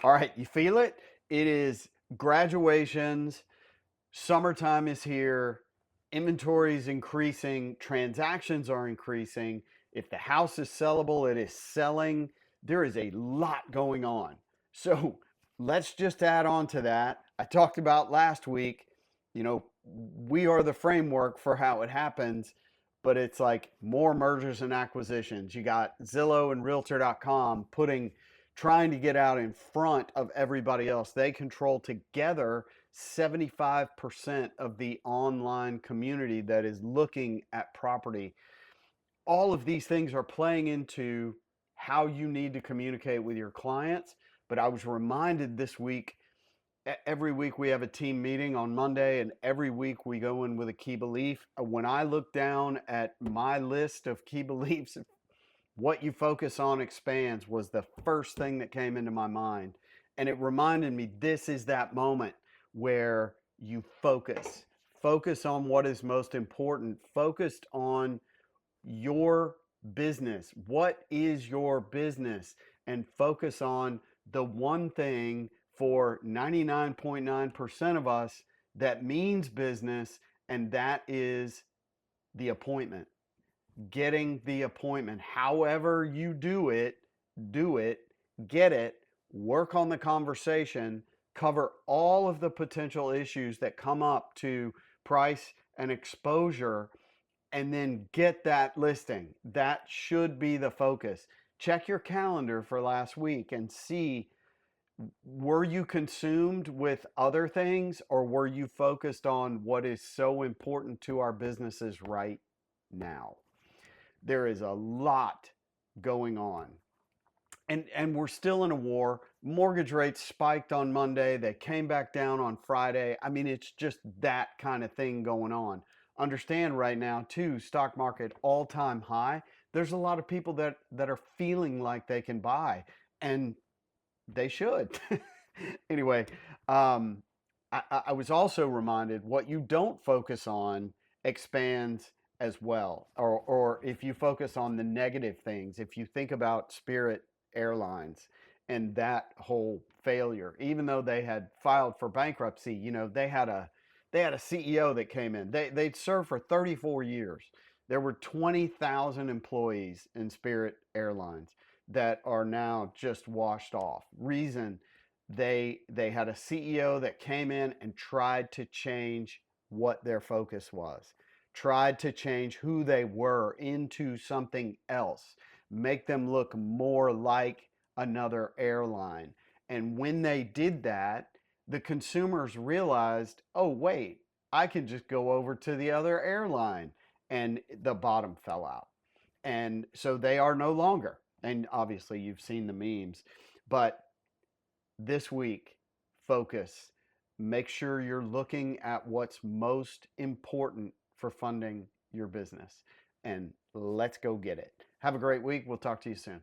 All right, you feel it? It is graduations, summertime is here, inventory is increasing, transactions are increasing. If the house is sellable, it is selling. There is a lot going on. So let's just add on to that. I talked about last week, we are the framework for how it happens, but it's like more mergers and acquisitions. You got Zillow and Realtor.com trying to get out in front of everybody else. They control together 75% of the online community that is looking at property. All of these things are playing into how you need to communicate with your clients. But I was reminded this week, every week we have a team meeting on Monday, and every week we go in with a key belief. When I look down at my list of key beliefs, what you focus on expands was the first thing that came into my mind. And it reminded me this is that moment where you focus on what is most important, focused on your business. What is your business? And focus on the one thing for 99.9% of us that means business, and that is the appointment. Getting the appointment. However you do it, get it, work on the conversation, cover all of the potential issues that come up to price and exposure, and then get that listing. That should be the focus. Check your calendar for last week and see, were you consumed with other things, or were you focused on what is so important to our businesses right now? There is a lot going on. And we're still in a war. Mortgage rates spiked on Monday. They came back down on Friday. I mean, it's just that kind of thing going on. Understand right now, too, stock market all-time high. There's a lot of people that are feeling like they can buy, and they should. Anyway, um, I was also reminded what you don't focus on expands as well. Or if you focus on the negative things, if you think about Spirit Airlines and that whole failure, even though they had filed for bankruptcy, they had a CEO that came in. They'd served for 34 years. There were 20,000 employees in Spirit Airlines that are now just washed off. Reason, they had a CEO that came in and tried to change what their focus was, tried to change who they were into something else, make them look more like another airline. And when they did that, the consumers realized, oh, wait, I can just go over to the other airline. And the bottom fell out. And so they are no longer. And obviously, you've seen the memes. But this week, focus. Make sure you're looking at what's most important for funding your business. And let's go get it. Have a great week. We'll talk to you soon.